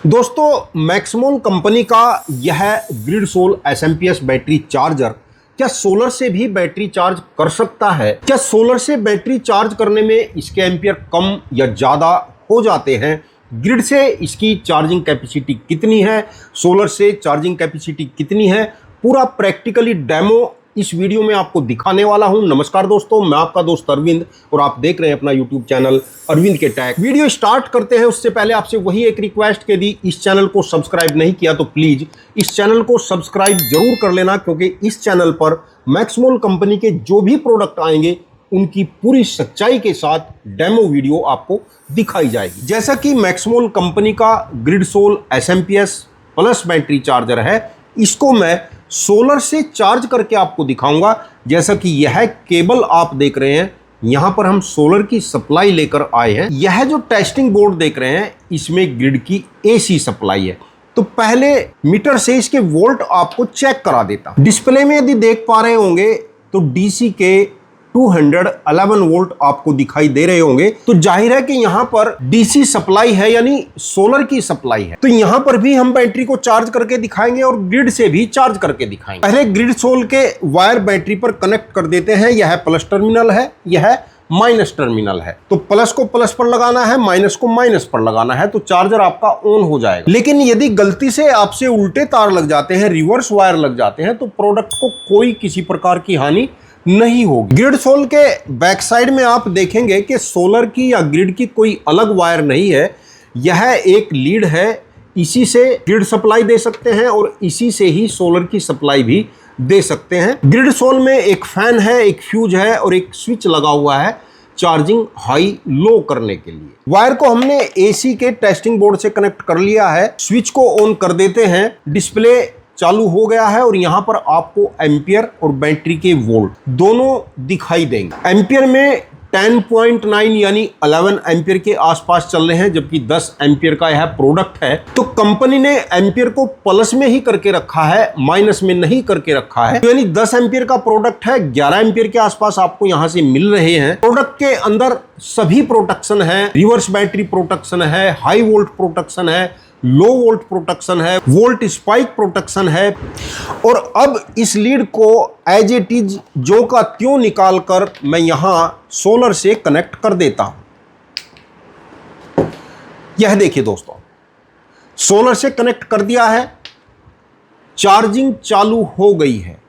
दोस्तों मैक्समोल कंपनी का यह ग्रिडसोल एसएमपीएस बैटरी चार्जर क्या सोलर से भी बैटरी चार्ज कर सकता है? क्या सोलर से बैटरी चार्ज करने में इसके एम्पियर कम या ज़्यादा हो जाते हैं? ग्रिड से इसकी चार्जिंग कैपेसिटी कितनी है? सोलर से चार्जिंग कैपेसिटी कितनी है? पूरा प्रैक्टिकली डेमो इस वीडियो में आपको दिखाने वाला हूं। नमस्कार दोस्तों, मैं आपका दोस्त अरविंद और आप देख रहे हैं अपना यूट्यूब चैनल अरविंद के टैग। वीडियो स्टार्ट करते हैं उससे पहले आपसे वही एक रिक्वेस्ट के दी, इस चैनल को सब्सक्राइब नहीं किया तो प्लीज इस चैनल को सब्सक्राइब जरूर कर लेना, क्योंकि इस चैनल पर मैक्समोल कंपनी के जो भी प्रोडक्ट आएंगे उनकी पूरी सच्चाई के साथ डेमो वीडियो आपको दिखाई जाएगी। जैसा कि मैक्समोल कंपनी का ग्रिडसोल एसएमपीएस प्लस बैटरी चार्जर है, इसको मैं सोलर से चार्ज करके आपको दिखाऊंगा। जैसा कि यह केबल आप देख रहे हैं, यहां पर हम सोलर की सप्लाई लेकर आए हैं। यह जो टेस्टिंग बोर्ड देख रहे हैं, इसमें ग्रिड की एसी सप्लाई है। तो पहले मीटर से इसके वोल्ट आपको चेक करा देता हूं। डिस्प्ले में यदि देख पा रहे होंगे तो डीसी के 211 वोल्ट आपको दिखाई दे रहे होंगे। तो जाहिर है कि यहां पर डीसी सप्लाई है, यानी सोलर की सप्लाई है। तो यहां पर भी हम बैटरी को चार्ज करके दिखाएंगे और ग्रिड से भी चार्ज करके दिखाएंगे। पहले ग्रिडसोल के वायर बैटरी पर कनेक्ट कर देते हैं। यह प्लस टर्मिनल है, यह माइनस टर्मिनल है। तो प्लस को प्लस पर लगाना है, माइनस को माइनस पर लगाना है, तो चार्जर आपका ऑन हो जाएगा। लेकिन यदि गलती से आपसे उल्टे तार लग जाते हैं, रिवर्स वायर लग जाते हैं, तो प्रोडक्ट को कोई किसी प्रकार की हानि नहीं होगी। ग्रिडसोल के बैक साइड में आप देखेंगे कि सोलर की या ग्रिड की कोई अलग वायर नहीं है। यह एक लीड है, इसी से ग्रिड सप्लाई दे सकते हैं और इसी से ही सोलर की सप्लाई भी दे सकते हैं। ग्रिडसोल में एक फैन है, एक फ्यूज है और एक स्विच लगा हुआ है चार्जिंग हाई लो करने के लिए। वायर को हमने एसी के टेस्टिंग बोर्ड से कनेक्ट कर लिया है। स्विच को ऑन कर देते हैं, डिस्प्ले चालू हो गया है और यहां पर आपको एम्पियर और बैटरी के वोल्ट दोनों दिखाई देंगे। एम्पियर में 10.9 यानी 11 एम्पियर के आसपास चल रहे हैं, जबकि 10 एम्पियर का यह प्रोडक्ट है। तो कंपनी ने एम्पियर को प्लस में ही करके रखा है, माइनस में नहीं करके रखा है। यानी 10 एम्पियर का प्रोडक्ट है, 11 एम्पियर के आसपास आपको यहां से मिल रहे हैं। प्रोडक्ट के अंदर सभी प्रोटेक्शन है, रिवर्स बैटरी प्रोटेक्शन है, हाई वोल्ट प्रोटेक्शन है, लो वोल्ट प्रोटेक्शन है, वोल्ट स्पाइक प्रोटेक्शन है। और अब इस लीड को एज इट इज जो का त्यों निकाल कर मैं यहां सोलर से कनेक्ट कर देता हूं। यह देखिए दोस्तों, सोलर से कनेक्ट कर दिया है, चार्जिंग चालू हो गई है।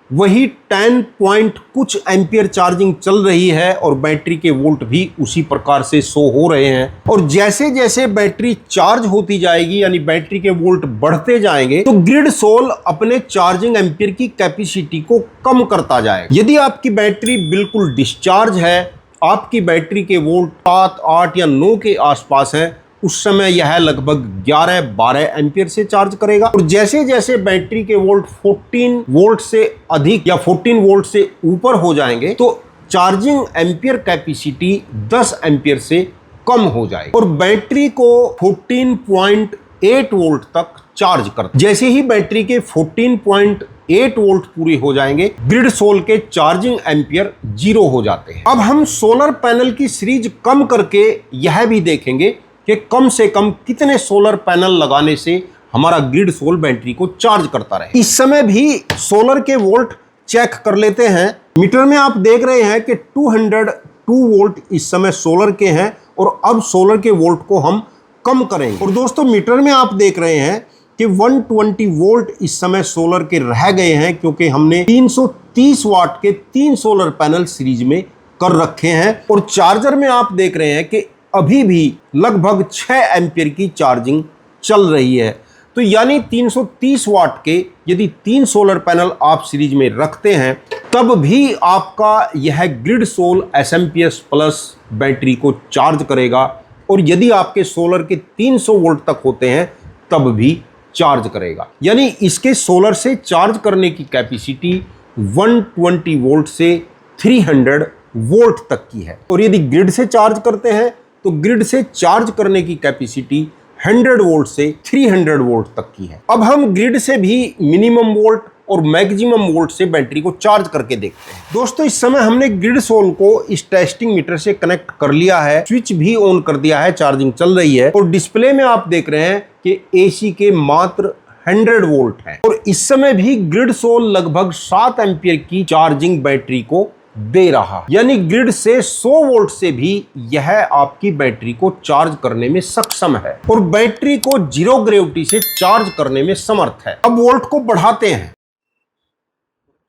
वही 10 पॉइंट कुछ एम्पियर चार्जिंग चल रही है और बैटरी के वोल्ट भी उसी प्रकार से शो हो रहे हैं। और जैसे जैसे बैटरी चार्ज होती जाएगी, यानी बैटरी के वोल्ट बढ़ते जाएंगे, तो ग्रिडसोल अपने चार्जिंग एम्पियर की कैपेसिटी को कम करता जाएगा। यदि आपकी बैटरी बिल्कुल डिस्चार्ज है, आपकी बैटरी के वोल्ट 7, 8 या 9 के आसपास है, उस समय यह लगभग 11-12 एम्पियर से चार्ज करेगा। और जैसे जैसे बैटरी के वोल्ट 14 वोल्ट से अधिक या 14 वोल्ट से ऊपर हो जाएंगे, तो चार्जिंग एम्पियर कैपेसिटी 10 एम्पियर से कम हो जाएगी और बैटरी को 14.8 वोल्ट तक चार्ज कर। जैसे ही बैटरी के 14.8 वोल्ट पूरे हो जाएंगे, ग्रिडसोल के चार्जिंग एम्पियर 0 हो जाते हैं। अब हम सोलर पैनल की सीरीज कम करके यह भी देखेंगे कि कम से कम कितने सोलर पैनल लगाने से हमारा ग्रिडसोल बैटरी को चार्ज करता रहे। इस समय भी सोलर के वोल्ट चेक कर लेते हैं। मीटर में आप देख रहे हैं कि 202 वोल्ट इस समय सोलर के हैं और अब सोलर के वोल्ट को हम कम करेंगे। और दोस्तों मीटर में आप देख रहे हैं कि 120 वोल्ट इस समय सोलर के रह गए हैं, क्योंकि हमने 330 वाट के 3 सोलर पैनल सीरीज में कर रखे हैं। और चार्जर में आप देख रहे हैं कि अभी भी लगभग 6 एम्पियर की चार्जिंग चल रही है। तो यानी 330 वाट के यदि 3 सोलर पैनल आप सीरीज में रखते हैं, तब भी आपका यह ग्रिडसोल एसएमपीएस प्लस बैटरी को चार्ज करेगा। और यदि आपके सोलर के 300 वोल्ट तक होते हैं, तब भी चार्ज करेगा। यानी इसके सोलर से चार्ज करने की कैपेसिटी 120 वोल्ट से 300 वोल्ट तक की है। और यदि ग्रिड से चार्ज करते हैं, तो ग्रिड से चार्ज करने की कैपेसिटी 100 वोल्ट से 300 वोल्ट तक की है। अब हम ग्रिड से भी मिनिमम वोल्ट और मैक्सिमम वोल्ट से बैटरी को चार्ज करके देखते हैं। दोस्तों इस समय हमने ग्रिडसोल को इस टेस्टिंग मीटर से कनेक्ट कर लिया है, स्विच भी ऑन कर दिया है, चार्जिंग चल रही है और डिस्प्ले में आप देख रहे हैं कि एसी के मात्र 100 वोल्ट है और इस समय भी ग्रिडसोल लगभग 7 एम्पियर की चार्जिंग बैटरी को दे रहा, यानी ग्रिड से 100 वोल्ट से भी यह आपकी बैटरी को चार्ज करने में सक्षम है और बैटरी को जीरो ग्रेविटी से चार्ज करने में समर्थ है। अब वोल्ट को बढ़ाते हैं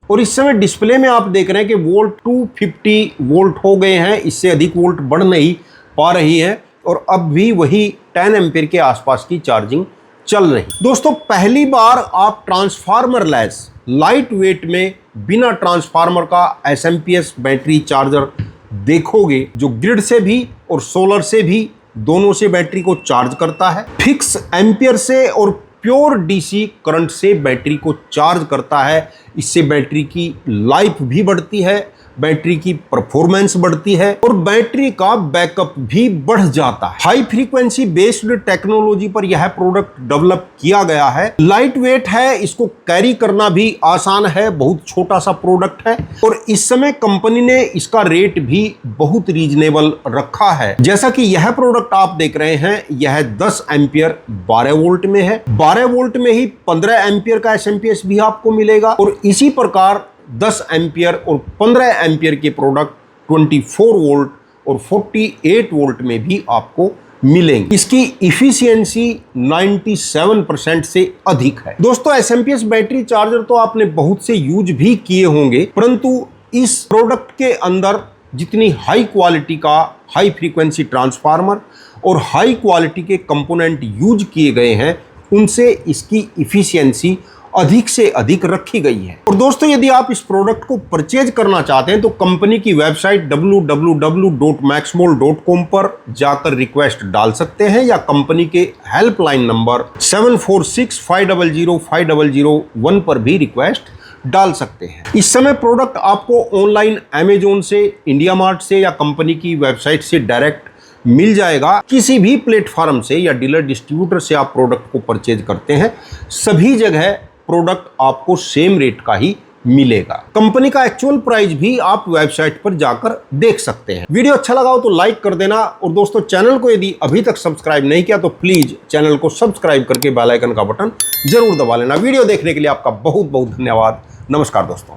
और इस समय डिस्प्ले में आप देख रहे हैं कि वोल्ट 250 वोल्ट हो गए हैं, इससे अधिक वोल्ट बढ़ नहीं पा रही है और अब भी वही 10 एम्पियर के आसपास की चार्जिंग चल रही। दोस्तों पहली बार आप ट्रांसफार्मर लेस लाइट वेट में बिना ट्रांसफार्मर का एसएमपीएस बैटरी चार्जर देखोगे जो ग्रिड से भी और सोलर से भी दोनों से बैटरी को चार्ज करता है, फिक्स एम्पियर से और प्योर डीसी करंट से बैटरी को चार्ज करता है। इससे बैटरी की लाइफ भी बढ़ती है, बैटरी की परफॉर्मेंस बढ़ती है और बैटरी का बैकअप भी बढ़ जाता है। हाई फ्रीक्वेंसी बेस्ड टेक्नोलॉजी पर यह प्रोडक्ट डेवलप किया गया है, लाइट वेट है, इसको कैरी करना भी आसान है, बहुत छोटा सा प्रोडक्ट है और इस समय कंपनी ने इसका रेट भी बहुत रीजनेबल रखा है। जैसा कि यह प्रोडक्ट आप देख रहे हैं यह 10 एम्पियर 12 वोल्ट में है, 12 वोल्ट में ही 15 एम्पियर का एसएमपीएस भी आपको मिलेगा और इसी प्रकार 10 एम्पियर और 15 एम्पियर के प्रोडक्ट 24 वोल्ट और 48 वोल्ट में भी आपको मिलेंगे। इसकी इफिशियंसी 97% से अधिक है। दोस्तों एसएमपीएस बैटरी चार्जर तो आपने बहुत से यूज भी किए होंगे, परंतु इस प्रोडक्ट के अंदर जितनी हाई क्वालिटी का हाई फ्रीक्वेंसी ट्रांसफार्मर और हाई क्वालिटी के कंपोनेंट यूज किए गए हैं उनसे इसकी इफिशियंसी अधिक से अधिक रखी गई है। और दोस्तों यदि आप इस प्रोडक्ट को परचेज करना चाहते हैं तो कंपनी की वेबसाइट www.maxmol.com पर जाकर रिक्वेस्ट डाल सकते हैं या कंपनी के हेल्पलाइन नंबर 7465005001 पर भी रिक्वेस्ट डाल सकते हैं। इस समय प्रोडक्ट आपको ऑनलाइन अमेजोन से, इंडिया मार्ट से या कंपनी की वेबसाइट से डायरेक्ट मिल जाएगा। किसी भी प्लेटफॉर्म से या डीलर डिस्ट्रीब्यूटर से आप प्रोडक्ट को परचेज करते हैं सभी जगह प्रोडक्ट आपको सेम रेट का ही मिलेगा। कंपनी का एक्चुअल प्राइस भी आप वेबसाइट पर जाकर देख सकते हैं। वीडियो अच्छा लगा हो तो लाइक कर देना और दोस्तों चैनल को यदि अभी तक सब्सक्राइब नहीं किया तो प्लीज चैनल को सब्सक्राइब करके बेल आइकन का बटन जरूर दबा लेना। वीडियो देखने के लिए आपका बहुत बहुत धन्यवाद। नमस्कार दोस्तों।